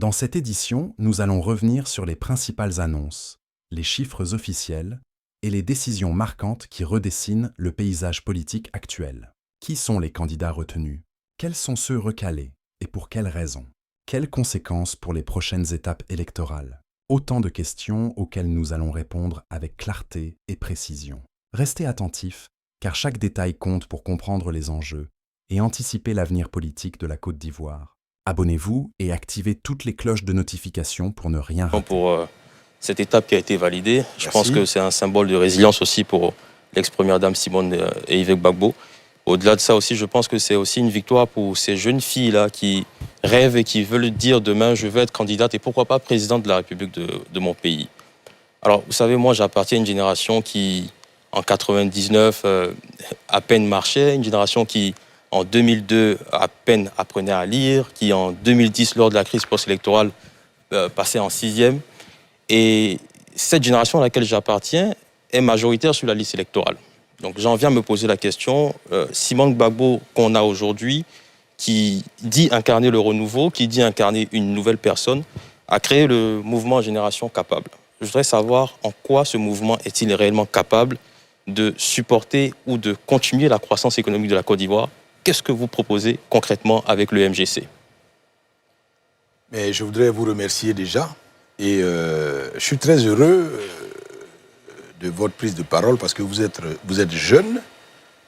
Dans cette édition, nous allons revenir sur les principales annonces, les chiffres officiels et les décisions marquantes qui redessinent le paysage politique actuel. Qui sont les candidats retenus? Quels sont ceux recalés? Et pour quelles raisons? Quelles conséquences pour les prochaines étapes électorales? Autant de questions auxquelles nous allons répondre avec clarté et précision. Restez attentifs, car chaque détail compte pour comprendre les enjeux et anticiper l'avenir politique de la Côte d'Ivoire. Abonnez-vous et activez toutes les cloches de notification pour ne rien rater. Pour cette étape qui a été validée, je pense que c'est un symbole de résilience aussi pour l'ex-première dame Simone et Yves Gbagbo. Au-delà de ça aussi, je pense que c'est aussi une victoire pour ces jeunes filles-là qui rêvent et qui veulent dire demain, je veux être candidate et pourquoi pas présidente de la République de mon pays. Alors, vous savez, moi, j'appartiens à une génération qui, en 99, à peine marchait, une génération qui, en 2002, à peine apprenait à lire, qui, en 2010, lors de la crise post-électorale, passait en 6e. Et cette génération à laquelle j'appartiens est majoritaire sur la liste électorale. Donc j'en viens à me poser la question, Simone Gbagbo qu'on a aujourd'hui, qui dit incarner le renouveau, qui dit incarner une nouvelle personne, a créé le mouvement Génération Capable. Je voudrais savoir en quoi ce mouvement est-il réellement capable de supporter ou de continuer la croissance économique de la Côte d'Ivoire. Qu'est-ce que vous proposez concrètement avec le MGC? Mais je voudrais vous remercier déjà et je suis très heureux de votre prise de parole parce que vous êtes jeune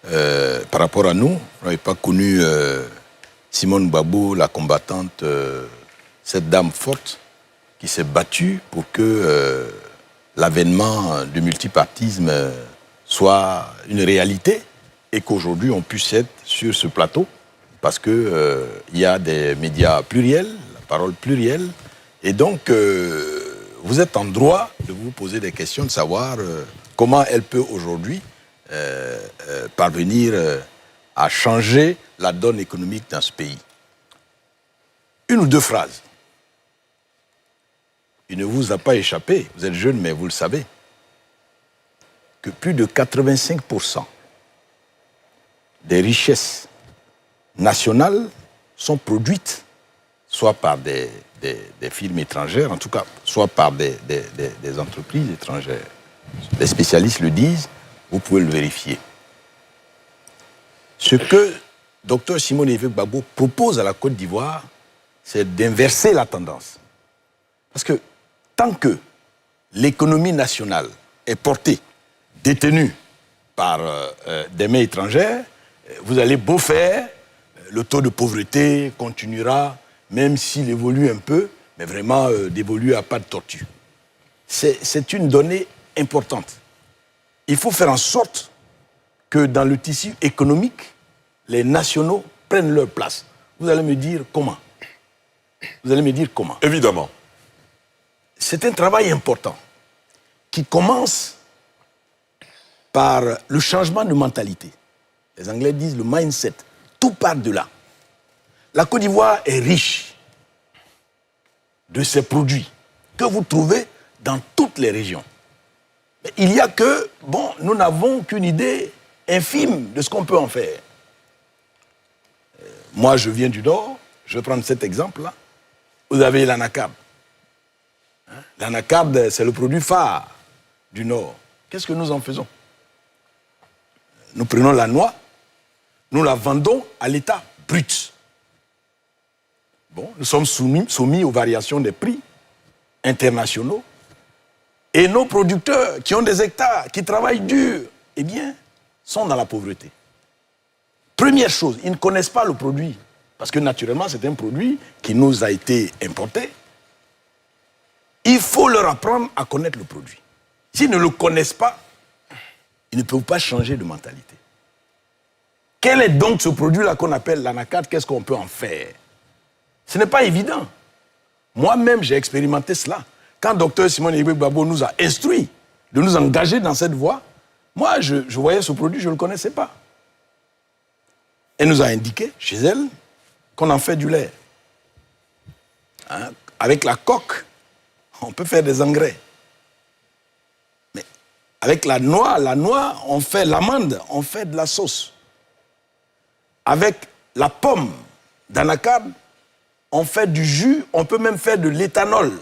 par rapport à nous. Vous n'avez pas connu Simone Gbagbo, la combattante, cette dame forte qui s'est battue pour que l'avènement du multipartisme soit une réalité et qu'aujourd'hui on puisse être sur ce plateau parce que il y a des médias pluriels, la parole plurielle, et donc vous êtes en droit de vous poser des questions, de savoir comment elle peut aujourd'hui parvenir à changer la donne économique dans ce pays. Une ou deux phrases. Il ne vous a pas échappé, vous êtes jeune mais vous le savez, que plus de 85% des richesses nationales sont produites soit par des firmes étrangères, en tout cas, soit par des entreprises étrangères. Les spécialistes le disent, vous pouvez le vérifier. Ce que Dr Simone Yves Gbagbo propose à la Côte d'Ivoire, c'est d'inverser la tendance. Parce que tant que l'économie nationale est portée, détenue par des mains étrangères, vous allez beau faire, le taux de pauvreté continuera, même s'il évolue un peu, mais vraiment d'évoluer à pas de tortue. C'est une donnée importante. Il faut faire en sorte que dans le tissu économique, les nationaux prennent leur place. Vous allez me dire comment? Vous allez me dire comment? Évidemment. C'est un travail important qui commence par le changement de mentalité. Les Anglais disent le mindset. Tout part de là. La Côte d'Ivoire est riche de ces produits que vous trouvez dans toutes les régions. Mais il y a que, nous n'avons qu'une idée infime de ce qu'on peut en faire. Moi, je viens du Nord, je vais prendre cet exemple-là. Vous avez l'anacarde. L'anacarde, c'est le produit phare du Nord. Qu'est-ce que nous en faisons? Nous prenons la noix, nous la vendons à l'état brut. Nous sommes soumis aux variations des prix internationaux. Et nos producteurs qui ont des hectares, qui travaillent dur, eh bien, sont dans la pauvreté. Première chose, ils ne connaissent pas le produit. Parce que naturellement, c'est un produit qui nous a été importé. Il faut leur apprendre à connaître le produit. S'ils ne le connaissent pas, ils ne peuvent pas changer de mentalité. Quel est donc ce produit-là qu'on appelle l'anacarde? Qu'est-ce qu'on peut en faire? Ce n'est pas évident. Moi-même, j'ai expérimenté cela. Quand Dr Simone Yves Gbagbo nous a instruit de nous engager dans cette voie, moi, je voyais ce produit, je ne le connaissais pas. Elle nous a indiqué, chez elle, qu'on en fait du lait. Avec la coque, on peut faire des engrais. Mais avec la noix, on fait l'amande, on fait de la sauce. Avec la pomme d'anacarde, on fait du jus, on peut même faire de l'éthanol.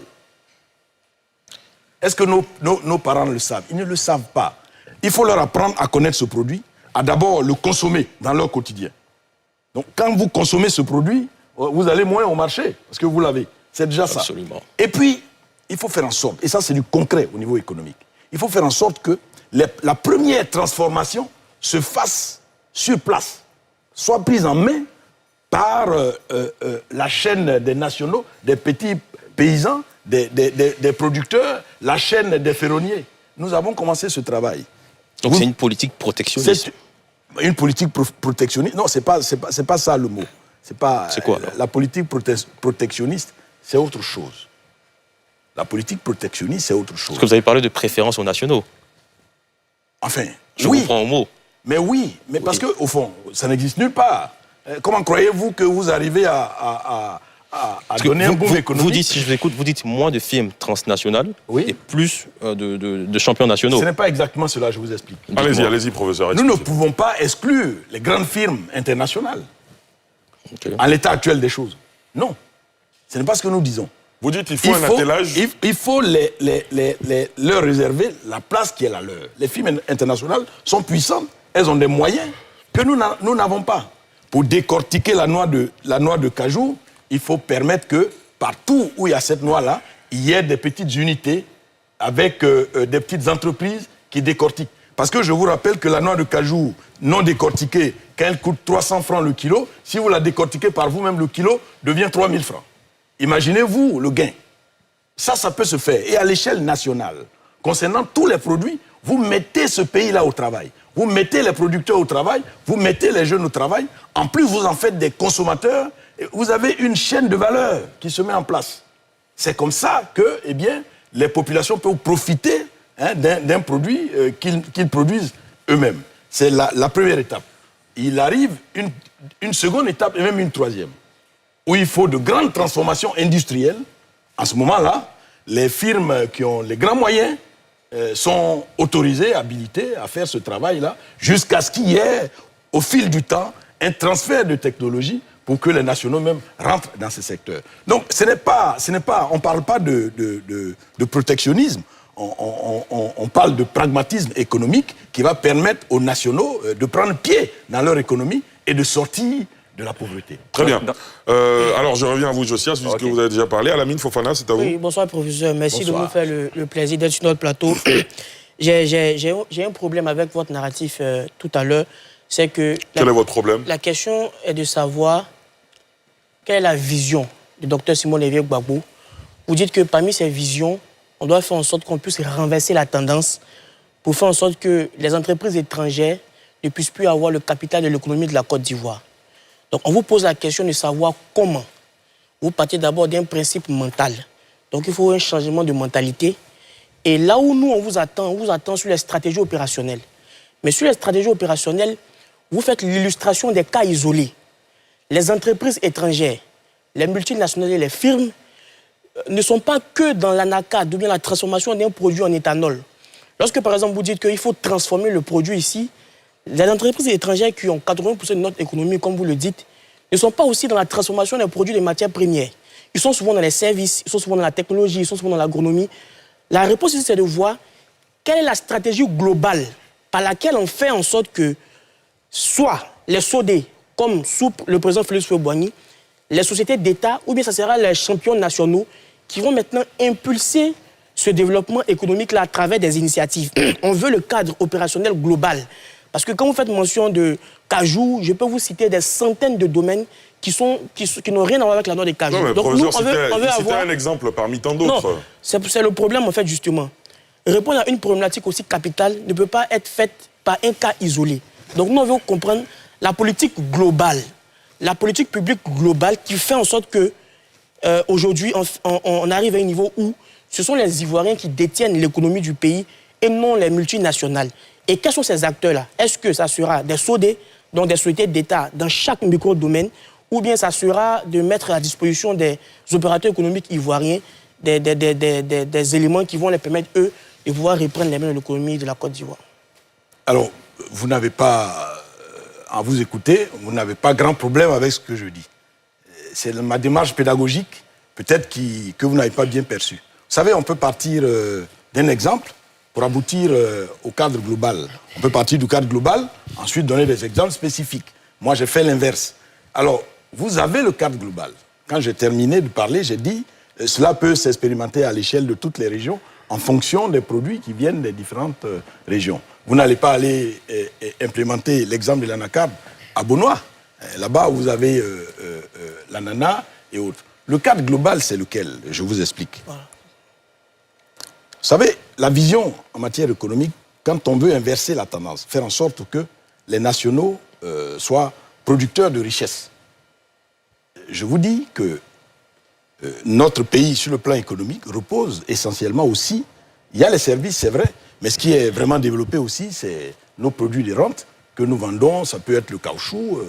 Est-ce que nos parents le savent? Ils ne le savent pas. Il faut leur apprendre à connaître ce produit, à d'abord le consommer dans leur quotidien. Donc quand vous consommez ce produit, vous allez moins au marché, parce que vous l'avez. C'est déjà ça. Absolument. Et puis, il faut faire en sorte, et ça c'est du concret au niveau économique, il faut faire en sorte que la première transformation se fasse sur place, soit prise en main par la chaîne des nationaux, des petits paysans, des producteurs, la chaîne des ferronniers. Nous avons commencé ce travail. Donc c'est une politique protectionniste. C'est une politique protectionniste. Non, c'est pas ça le mot. C'est quoi alors? La politique protectionniste, c'est autre chose. La politique protectionniste, c'est autre chose. Parce que vous avez parlé de préférence aux nationaux. Enfin, je comprends au mot. Mais oui, mais parce qu'au fond, ça n'existe nulle part. Comment croyez-vous que vous arrivez à donner un boom économique? Vous dites, si je vous écoute, vous dites moins de firmes transnationales et plus de champions nationaux. Ce n'est pas exactement cela, je vous explique. Allez-y, professeur. Nous ne pouvons pas exclure les grandes firmes internationales à l'état actuel des choses. Non, ce n'est pas ce que nous disons. Vous dites qu'il faut un attelage. Il faut leur réserver la place qui est la leur. Les firmes internationales sont puissantes, elles ont des moyens que nous n'avons pas. Pour décortiquer la noix de cajou, il faut permettre que partout où il y a cette noix-là, il y ait des petites unités avec des petites entreprises qui décortiquent. Parce que je vous rappelle que la noix de cajou non décortiquée, quand elle coûte 300 francs le kilo, si vous la décortiquez par vous-même, le kilo devient 3000 francs. Imaginez-vous le gain. Ça peut se faire. Et à l'échelle nationale, concernant tous les produits, vous mettez ce pays-là au travail. Vous mettez les producteurs au travail, vous mettez les jeunes au travail. En plus, vous en faites des consommateurs. Vous avez une chaîne de valeur qui se met en place. C'est comme ça que, eh bien, les populations peuvent profiter d'un produit qu'ils produisent eux-mêmes. C'est la première étape. Il arrive une seconde étape et même une troisième, où il faut de grandes transformations industrielles. En ce moment-là, les firmes qui ont les grands moyens sont autorisées, habilitées à faire ce travail-là, jusqu'à ce qu'il y ait, au fil du temps, un transfert de technologie pour que les nationaux même rentrent dans ce secteur. Donc, on ne parle pas de protectionnisme, on parle de pragmatisme économique qui va permettre aux nationaux de prendre pied dans leur économie et de sortir de la pauvreté. Très bien. Alors, je reviens à vous, Josias, puisque vous avez déjà parlé. Alamine Fofana, c'est à vous. Oui, bonsoir, professeur. Merci de nous faire le plaisir d'être sur notre plateau. J'ai un problème avec votre narratif tout à l'heure. C'est que... Quel est votre problème? La question est de savoir quelle est la vision du docteur Simon Lévesque-Gbagbo. Vous dites que parmi ces visions, on doit faire en sorte qu'on puisse renverser la tendance pour faire en sorte que les entreprises étrangères ne puissent plus avoir le capital de l'économie de la Côte d'Ivoire. Donc, on vous pose la question de savoir comment. Vous partez d'abord d'un principe mental. Donc, il faut un changement de mentalité. Et là où nous, on vous attend sur les stratégies opérationnelles. Mais sur les stratégies opérationnelles, vous faites l'illustration des cas isolés. Les entreprises étrangères, les multinationales et les firmes ne sont pas que dans l'anacade ou bien la transformation d'un produit en éthanol. Lorsque, par exemple, vous dites qu'il faut transformer le produit ici, les entreprises étrangères qui ont 80% de notre économie, comme vous le dites, ne sont pas aussi dans la transformation des produits des matières premières. Ils sont souvent dans les services, ils sont souvent dans la technologie, ils sont souvent dans l'agronomie. La réponse ici, c'est de voir quelle est la stratégie globale par laquelle on fait en sorte que soit les SODE, comme sous le président Félix Houphouët-Boigny, les sociétés d'État, ou bien ça sera les champions nationaux qui vont maintenant impulser ce développement économique-là à travers des initiatives. On veut le cadre opérationnel global. Parce que quand vous faites mention de cajou, je peux vous citer des centaines de domaines qui n'ont rien à voir avec la noix de cajou. Non, mais donc professeur, nous, on veut avoir un exemple parmi tant d'autres. Non, c'est le problème, en fait, justement. Répondre à une problématique aussi capitale ne peut pas être faite par un cas isolé. Donc nous, on veut comprendre la politique globale, la politique publique globale qui fait en sorte que aujourd'hui, on arrive à un niveau où ce sont les Ivoiriens qui détiennent l'économie du pays et non les multinationales. Et quels sont ces acteurs-là? Est-ce que ça sera des SODE, donc des sociétés d'État dans chaque micro-domaine, ou bien ça sera de mettre à la disposition des opérateurs économiques ivoiriens des éléments qui vont les permettre, eux, de pouvoir reprendre les mains de l'économie de la Côte d'Ivoire? Alors, vous n'avez pas, à vous écouter, vous n'avez pas grand problème avec ce que je dis. c'est ma démarche pédagogique, peut-être que vous n'avez pas bien perçue. Vous savez, on peut partir d'un exemple pour aboutir au cadre global. On peut partir du cadre global, ensuite donner des exemples spécifiques. Moi, j'ai fait l'inverse. Alors, vous avez le cadre global. Quand j'ai terminé de parler, j'ai dit cela peut s'expérimenter à l'échelle de toutes les régions en fonction des produits qui viennent des différentes régions. Vous n'allez pas aller implémenter l'exemple de l'anacarde à Beaunois. Là-bas, vous avez l'ananas et autres. Le cadre global, c'est lequel? Je vous explique. Voilà. Vous savez, la vision en matière économique, quand on veut inverser la tendance, faire en sorte que les nationaux soient producteurs de richesses. Je vous dis que notre pays, sur le plan économique, repose essentiellement aussi, il y a les services, c'est vrai, mais ce qui est vraiment développé aussi, c'est nos produits de rente que nous vendons. Ça peut être le caoutchouc,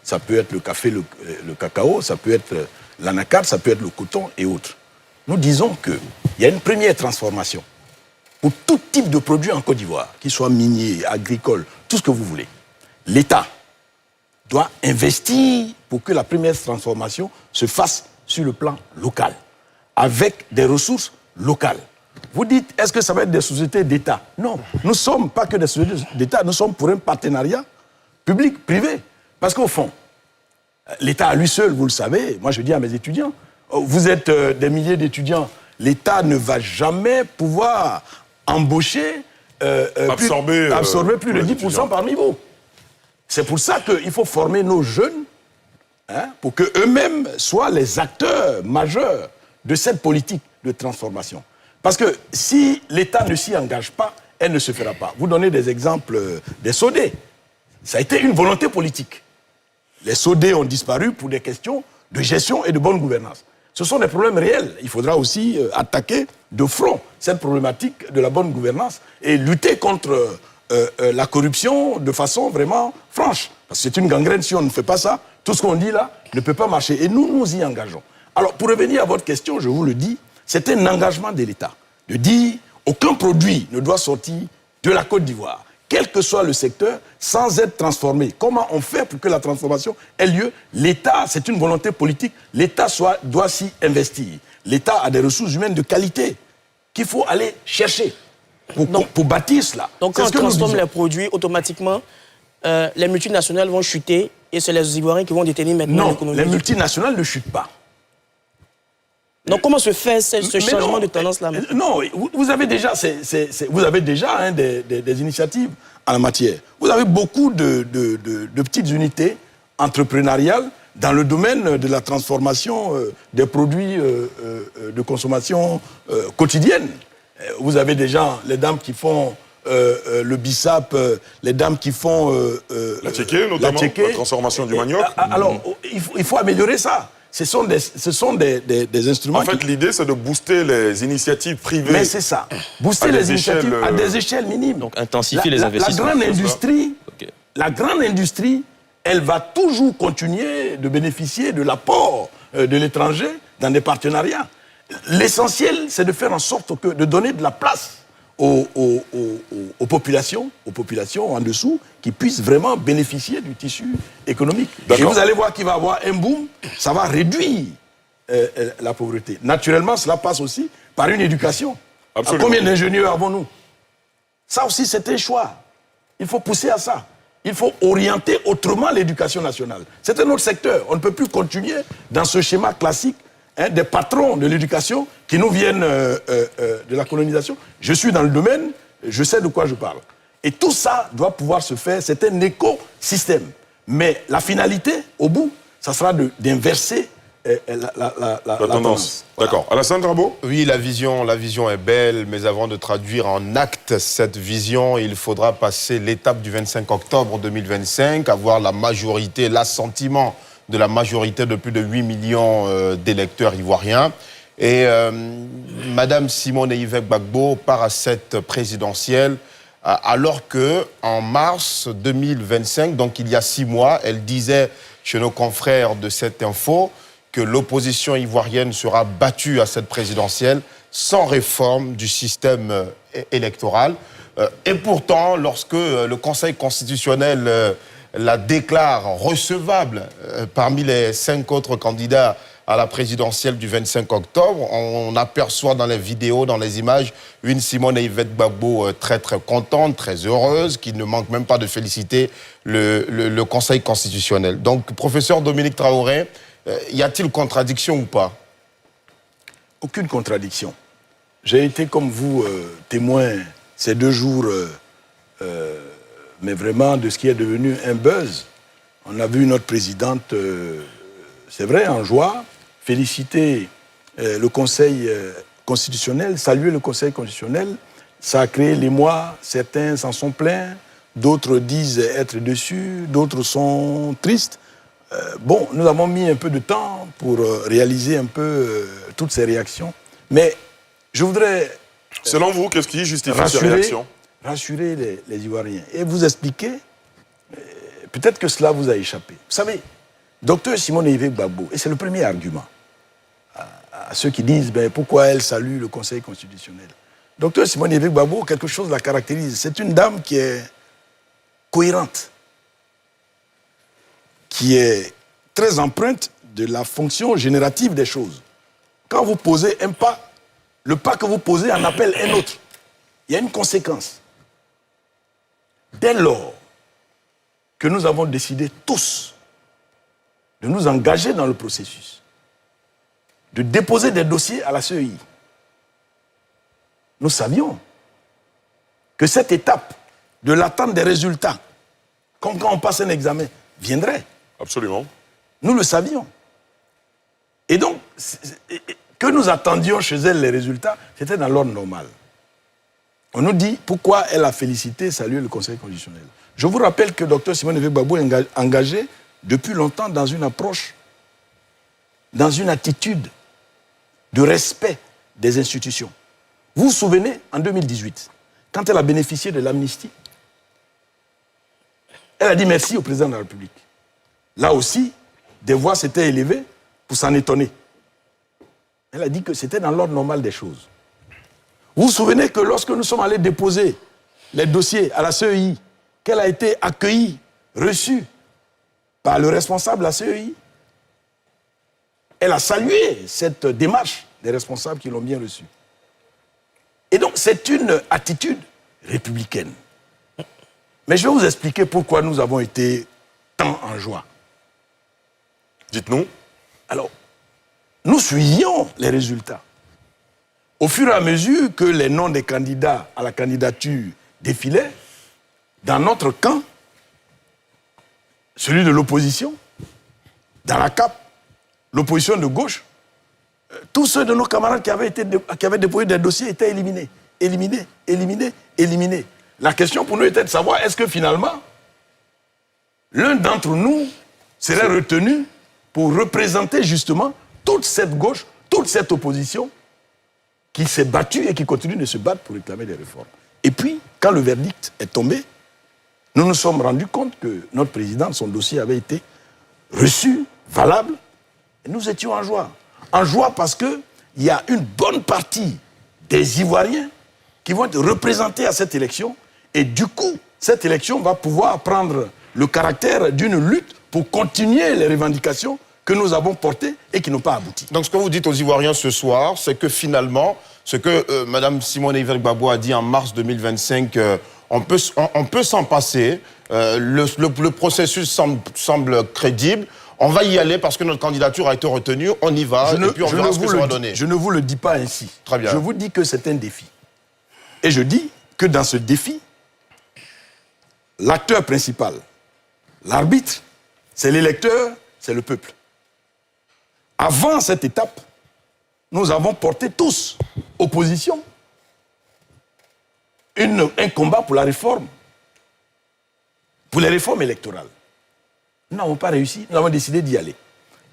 ça peut être le café, le cacao, ça peut être l'anacarde, ça peut être le coton et autres. Nous disons qu'il y a une première transformation pour tout type de produit en Côte d'Ivoire, qu'il soit minier, agricole, tout ce que vous voulez. L'État doit investir pour que la première transformation se fasse sur le plan local, avec des ressources locales. Vous dites, est-ce que ça va être des sociétés d'État? Non, nous ne sommes pas que des sociétés d'État, nous sommes pour un partenariat public-privé. Parce qu'au fond, l'État à lui seul, vous le savez, moi je dis à mes étudiants, vous êtes des milliers d'étudiants, l'État ne va jamais pouvoir embaucher, absorber plus de 10% parmi vous. C'est pour ça qu'il faut former nos jeunes pour qu'eux-mêmes soient les acteurs majeurs de cette politique de transformation. Parce que si l'État ne s'y engage pas, elle ne se fera pas. Vous donnez des exemples des SODE. Ça a été une volonté politique. Les SODE ont disparu pour des questions de gestion et de bonne gouvernance. Ce sont des problèmes réels. Il faudra aussi attaquer de front cette problématique de la bonne gouvernance et lutter contre la corruption de façon vraiment franche. Parce que c'est une gangrène. Si on ne fait pas ça, tout ce qu'on dit là ne peut pas marcher. Et nous nous y engageons. Alors, pour revenir à votre question, je vous le dis, c'est un engagement de l'État de dire aucun produit ne doit sortir de la Côte d'Ivoire, quel que soit le secteur, sans être transformé. Comment on fait pour que la transformation ait lieu? L'État, c'est une volonté politique, l'État doit s'y investir. L'État a des ressources humaines de qualité qu'il faut aller chercher pour bâtir cela. Donc quand on transforme les produits, automatiquement, les multinationales vont chuter et c'est les Ivoiriens qui vont détenir maintenant l'économie. Non, les multinationales ne chutent pas. Donc comment se fait ce changement de tendance-là? Non, vous avez déjà, des initiatives en la matière. Vous avez beaucoup de petites unités entrepreneuriales dans le domaine de la transformation des produits de consommation quotidienne. Vous avez déjà les dames qui font le bissap, les dames qui font... la tchéké, notamment, la transformation du manioc. Alors, il faut améliorer ça. Ce sont des instruments... En fait, l'idée, c'est de booster les initiatives privées. Mais c'est ça. Booster les initiatives à des échelles minimes. Donc, intensifier les investissements. La grande industrie, elle va toujours continuer de bénéficier de l'apport de l'étranger dans des partenariats. L'essentiel, c'est de faire en sorte de donner de la place aux populations en dessous, qui puissent vraiment bénéficier du tissu économique. Et vous allez voir qu'il va y avoir un boom, ça va réduire la pauvreté. Naturellement, cela passe aussi par une éducation. Absolument. Combien d'ingénieurs avons-nous? Ça aussi, c'est un choix. Il faut pousser à ça. Il faut orienter autrement l'éducation nationale. C'est un autre secteur. On ne peut plus continuer dans ce schéma classique des patrons de l'éducation qui nous viennent de la colonisation. Je suis dans le domaine, je sais de quoi je parle. Et tout ça doit pouvoir se faire, c'est un écosystème. Mais la finalité, au bout, ça sera d'inverser la tendance. D'accord. Alassane Drabo? Oui, la vision est belle, mais avant de traduire en acte cette vision, il faudra passer l'étape du 25 octobre 2025, avoir la majorité, l'assentiment de la majorité de plus de 8 millions d'électeurs ivoiriens. Et Madame Simone Yvette Gbagbo part à cette présidentielle alors qu'en mars 2025, donc il y a 6 mois, elle disait chez nos confrères de cette info que l'opposition ivoirienne sera battue à cette présidentielle sans réforme du système électoral. Et pourtant, lorsque le Conseil constitutionnel la déclare recevable parmi les 5 autres candidats à la présidentielle du 25 octobre. On aperçoit dans les vidéos, dans les images, une Simone Yvette Gbagbo très très contente, très heureuse, qui ne manque même pas de féliciter le Conseil constitutionnel. Donc, professeur Dominique Traoré, y a-t-il contradiction ou pas? Aucune contradiction. J'ai été comme vous témoin ces 2 jours, mais vraiment de ce qui est devenu un buzz. On a vu notre présidente, c'est vrai, en joie, féliciter le Conseil constitutionnel, saluer le Conseil constitutionnel. Ça a créé l'émoi, certains s'en sont plaints, d'autres disent être déçus, d'autres sont tristes. Bon, nous avons mis un peu de temps pour réaliser un peu toutes ces réactions. Mais je voudrais... Selon vous, qu'est-ce qui justifie ces réactions? Rassurer les Ivoiriens et vous expliquer, peut-être que cela vous a échappé. Vous savez, Dr Simone Yvette Gbagbo, et c'est le premier argument à ceux qui disent pourquoi elle salue le Conseil constitutionnel. Dr Simone Yvette Gbagbo, quelque chose la caractérise. C'est une dame qui est cohérente, qui est très empreinte de la fonction générative des choses. Quand vous posez un pas, le pas que vous posez en appelle un autre. Il y a une conséquence. Dès lors que nous avons décidé tous de nous engager dans le processus, de déposer des dossiers à la CEI, nous savions que cette étape de l'attente des résultats, comme quand on passe un examen, viendrait. Absolument. Nous le savions. Et donc, que nous attendions chez elle les résultats, c'était dans l'ordre normal. On nous dit pourquoi elle a félicité, salué le Conseil constitutionnel. Je vous rappelle que Dr Simone Yvette Gbagbo est engagé depuis longtemps dans une approche, dans une attitude de respect des institutions. Vous vous souvenez, en 2018, quand elle a bénéficié de l'amnistie, elle a dit merci au président de la République. Là aussi, des voix s'étaient élevées pour s'en étonner. Elle a dit que c'était dans l'ordre normal des choses. Vous vous souvenez que lorsque nous sommes allés déposer les dossiers à la CEI, qu'elle a été accueillie, reçue par le responsable de la CEI, elle a salué cette démarche des responsables qui l'ont bien reçue. Et donc, c'est une attitude républicaine. Mais je vais vous expliquer pourquoi nous avons été tant en joie. Dites-nous. Alors, nous suivions les résultats. Au fur et à mesure que les noms des candidats à la candidature défilaient, dans notre camp, celui de l'opposition, dans la CAP, l'opposition de gauche, tous ceux de nos camarades qui avaient déposé des dossiers étaient éliminés. Éliminés, éliminés, éliminés. La question pour nous était de savoir est-ce que finalement, l'un d'entre nous serait retenu pour représenter justement toute cette gauche, toute cette opposition qui s'est battue et qui continue de se battre pour réclamer des réformes. Et puis, quand le verdict est tombé, nous nous sommes rendus compte que notre président, son dossier avait été reçu, valable, et nous étions en joie. En joie parce qu'il y a une bonne partie des Ivoiriens qui vont être représentés à cette élection, et du coup, cette élection va pouvoir prendre le caractère d'une lutte pour continuer les revendications que nous avons portées et qui n'ont pas abouti. Donc ce que vous dites aux Ivoiriens ce soir, c'est que finalement, ce que Mme Simone Yvette Gbagbo a dit en mars 2025, on peut s'en passer, le processus semble crédible, on va y aller parce que notre candidature a été retenue, on y va, et puis on verra ce que ça va donner. Je ne vous le dis pas ainsi. Très bien. Je vous dis que c'est un défi. Et je dis que dans ce défi, l'acteur principal, l'arbitre, c'est l'électeur, c'est le peuple. Avant cette étape, nous avons porté tous, opposition, un combat pour la réforme, pour les réformes électorales. Nous n'avons pas réussi, nous avons décidé d'y aller.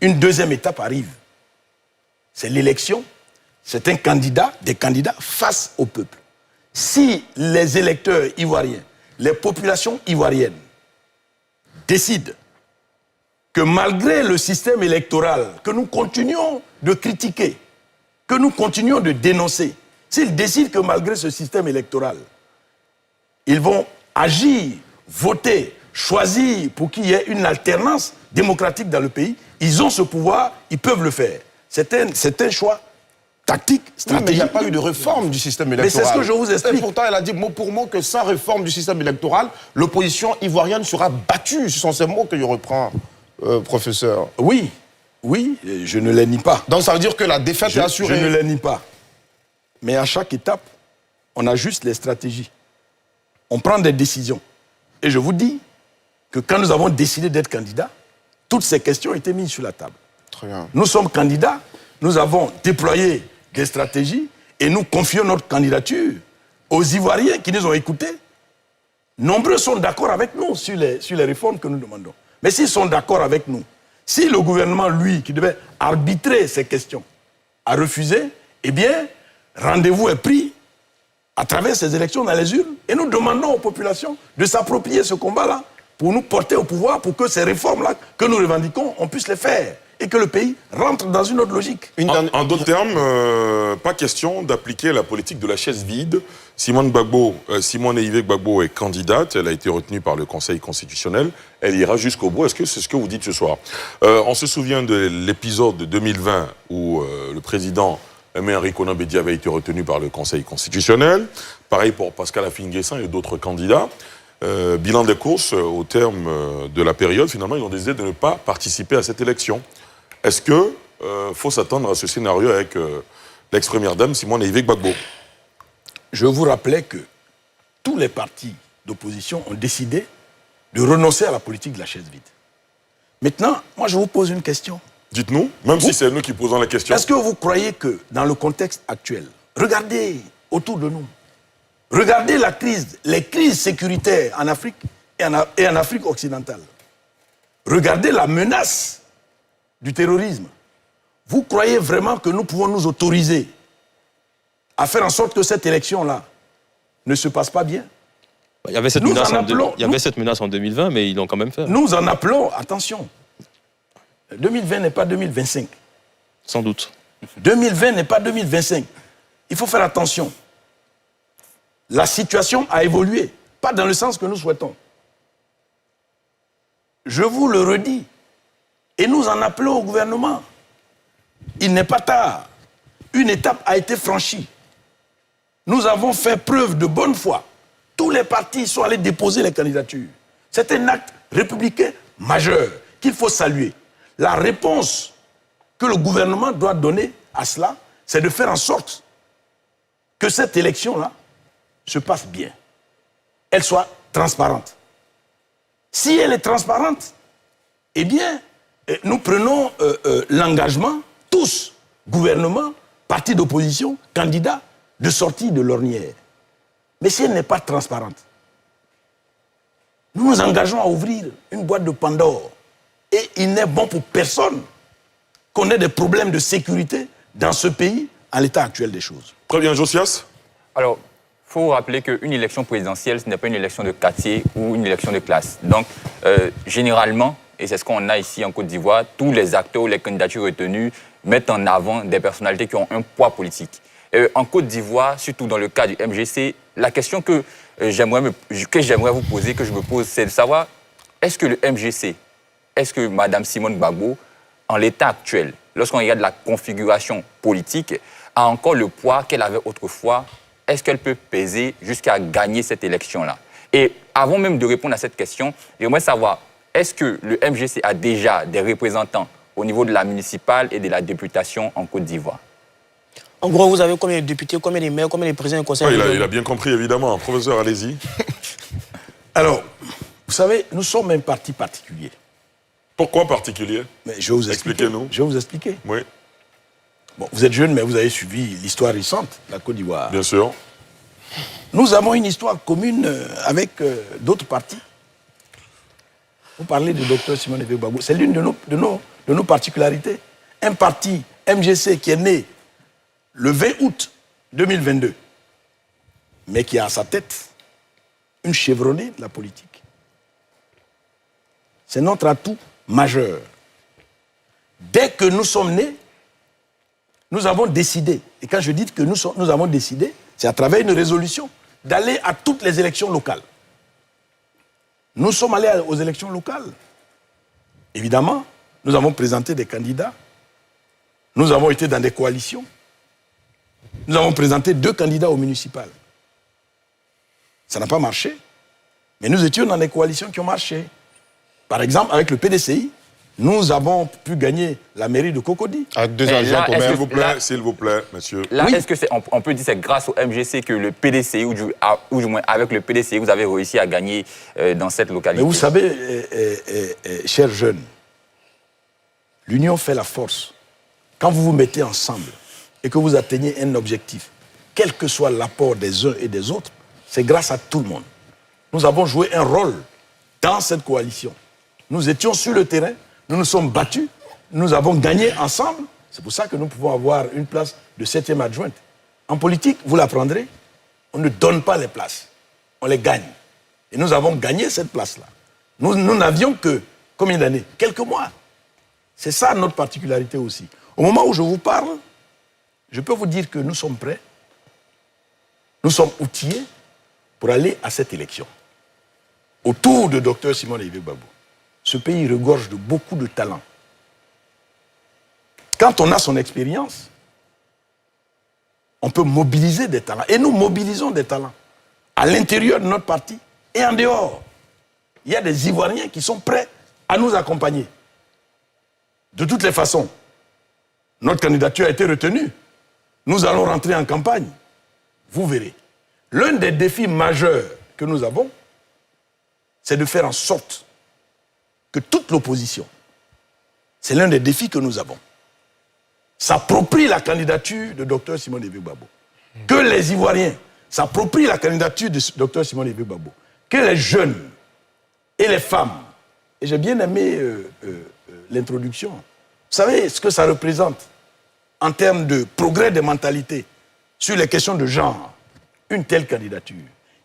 Une deuxième étape arrive. C'est l'élection, c'est un candidat, des candidats face au peuple. Si les électeurs ivoiriens, les populations ivoiriennes décident que malgré le système électoral que nous continuons de critiquer, que nous continuons de dénoncer, s'ils décident que malgré ce système électoral, ils vont agir, voter choisir pour qu'il y ait une alternance démocratique dans le pays. Ils ont ce pouvoir, ils peuvent le faire. C'est un choix tactique, stratégique. Oui, mais il n'y a pas eu de réforme du système électoral. Mais c'est ce que je vous explique. Et pourtant, elle a dit mot pour mot que sans réforme du système électoral, l'opposition ivoirienne sera battue. Ce sont ces mots que je reprends, professeur. Oui, je ne les nie pas. Donc ça veut dire que la défaite est assurée. Je ne les nie pas. Mais à chaque étape, on ajuste les stratégies. On prend des décisions. Et je vous dis que quand nous avons décidé d'être candidats, toutes ces questions étaient mises sur la table. Très bien. Nous sommes candidats, nous avons déployé des stratégies et nous confions notre candidature aux Ivoiriens qui nous ont écoutés. Nombreux sont d'accord avec nous sur les réformes que nous demandons. Mais s'ils sont d'accord avec nous, si le gouvernement, lui, qui devait arbitrer ces questions, a refusé, eh bien, rendez-vous est pris à travers ces élections dans les urnes et nous demandons aux populations de s'approprier ce combat-là pour nous porter au pouvoir, pour que ces réformes-là que nous revendiquons, on puisse les faire et que le pays rentre dans une autre logique. En d'autres termes, pas question d'appliquer la politique de la chaise vide. Simone Eyivé Gbagbo est candidate, elle a été retenue par le Conseil constitutionnel, elle ira jusqu'au bout. Est-ce que c'est ce que vous dites ce soir? On se souvient de l'épisode de 2020 où le président Aimé Henri Konan Bédié avait été retenu par le Conseil constitutionnel. Pareil pour Pascal Affi-N'Guessan et d'autres candidats. Bilan des courses, au terme de la période, finalement, ils ont décidé de ne pas participer à cette élection. Est-ce que faut s'attendre à ce scénario avec l'ex-première dame Simone Eyivé Gbagbo? Je vous rappelais que tous les partis d'opposition ont décidé de renoncer à la politique de la chaise vide. Maintenant, moi je vous pose une question. Dites-nous, même si c'est nous qui posons la question. Est-ce que vous croyez que dans le contexte actuel, regardez autour de nous, regardez les crises sécuritaires en Afrique et en Afrique occidentale. Regardez la menace du terrorisme. Vous croyez vraiment que nous pouvons nous autoriser à faire en sorte que cette élection-là ne se passe pas bien? Il y avait cette menace en 2020, mais ils l'ont quand même fait. Nous en appelons, attention, 2020 n'est pas 2025. Sans doute. 2020 n'est pas 2025. Il faut faire attention. La situation a évolué, pas dans le sens que nous souhaitons. Je vous le redis. Et nous en appelons au gouvernement. Il n'est pas tard. Une étape a été franchie. Nous avons fait preuve de bonne foi. Tous les partis sont allés déposer les candidatures. C'est un acte républicain majeur qu'il faut saluer. La réponse que le gouvernement doit donner à cela, c'est de faire en sorte que cette élection-là se passe bien. Elle soit transparente. Si elle est transparente, eh bien, nous prenons l'engagement, tous, gouvernement, partis d'opposition, candidats, de sortir de l'ornière. Mais si elle n'est pas transparente, nous nous engageons à ouvrir une boîte de Pandore. Et il n'est bon pour personne qu'on ait des problèmes de sécurité dans ce pays à l'état actuel des choses. Très bien, Josias. Alors, il faut rappeler qu'une élection présidentielle, ce n'est pas une élection de quartier ou une élection de classe. Donc, généralement, et c'est ce qu'on a ici en Côte d'Ivoire, tous les acteurs ou les candidatures retenues mettent en avant des personnalités qui ont un poids politique. En Côte d'Ivoire, surtout dans le cas du MGC, la question que j'aimerais vous poser, que je me pose, c'est de savoir, est-ce que le MGC, est-ce que Mme Simone Gbagbo, en l'état actuel, lorsqu'on regarde la configuration politique, a encore le poids qu'elle avait autrefois? Est-ce qu'elle peut peser jusqu'à gagner cette élection-là? Et avant même de répondre à cette question, j'aimerais savoir, est-ce que le MGC a déjà des représentants au niveau de la municipale et de la députation en Côte d'Ivoire? En gros, vous avez combien de députés, combien de maires, combien de présidents du conseil? Il a bien compris, évidemment. Professeur, allez-y. Alors, vous savez, nous sommes un parti particulier. Pourquoi particulier? Mais je vais vous expliquer. Expliquez-nous. Je vais vous expliquer. Oui. Bon, vous êtes jeune, mais vous avez suivi l'histoire récente de la Côte d'Ivoire. Bien sûr. Nous avons une histoire commune avec d'autres partis. Vous parlez du docteur Simone Eyivé Gbagbo. C'est l'une de nos particularités. Un parti, MGC, qui est né le 20 août 2022, mais qui a à sa tête une chevronnée de la politique. C'est notre atout majeur. Dès que nous sommes nés, nous avons décidé, et quand je dis que nous avons décidé, c'est à travers une résolution, d'aller à toutes les élections locales. Nous sommes allés aux élections locales. Évidemment, nous avons présenté des candidats. Nous avons été dans des coalitions. Nous avons présenté 2 candidats au municipal. Ça n'a pas marché. Mais nous étions dans des coalitions qui ont marché. Par exemple, avec le PDCI, nous avons pu gagner la mairie de Cocody. Avec 2 Et agents là, quand est-ce même. que- S'il vous plaît, monsieur. Là, Oui. est-ce que on peut dire que c'est grâce au MGC que le PDCI, ou du moins avec le PDCI, vous avez réussi à gagner dans cette localité? Mais vous savez, chers jeunes, l'union fait la force. Quand vous vous mettez ensemble et que vous atteignez un objectif, quel que soit l'apport des uns et des autres, c'est grâce à tout le monde. Nous avons joué un rôle dans cette coalition. Nous étions sur le terrain, nous nous sommes battus, nous avons gagné ensemble. C'est pour ça que nous pouvons avoir une place de 7e adjointe. En politique, vous l'apprendrez, on ne donne pas les places, on les gagne. Et nous avons gagné cette place-là. Nous n'avions que combien d'années? Quelques mois. C'est ça notre particularité aussi. Au moment où je vous parle, je peux vous dire que nous sommes prêts, nous sommes outillés pour aller à cette élection. Autour de Dr Simone Eyive Gbagbo, ce pays regorge de beaucoup de talents. Quand on a son expérience, on peut mobiliser des talents. Et nous mobilisons des talents à l'intérieur de notre parti et en dehors. Il y a des Ivoiriens qui sont prêts à nous accompagner. De toutes les façons, notre candidature a été retenue. Nous allons rentrer en campagne. Vous verrez. L'un des défis majeurs que nous avons, c'est de faire en sorte que toute l'opposition, c'est l'un des défis que nous avons, s'approprie la candidature de Dr Simone Eyive Gbagbo. Que les Ivoiriens s'approprient la candidature de Dr Simone Eyive Gbagbo. Que les jeunes et les femmes, et j'ai bien aimé l'introduction, vous savez ce que ça représente en termes de progrès des mentalités sur les questions de genre, une telle candidature,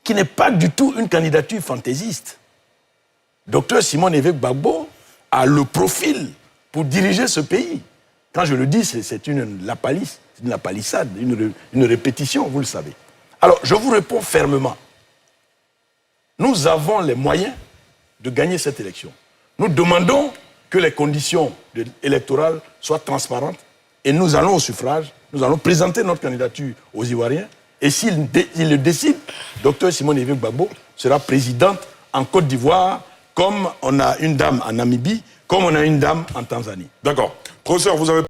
qui n'est pas du tout une candidature fantaisiste. Dr Simone Eyive Gbagbo a le profil pour diriger ce pays. Quand je le dis, c'est une lapalissade, une répétition, vous le savez. Alors, je vous réponds fermement. Nous avons les moyens de gagner cette élection. Nous demandons que les conditions électorales soient transparentes et nous allons au suffrage, nous allons présenter notre candidature aux Ivoiriens et s'ils le décident, Dr Simone Eyive Gbagbo sera présidente en Côte d'Ivoire, comme on a une dame en Namibie, comme on a une dame en Tanzanie. D'accord. Professeur, vous avez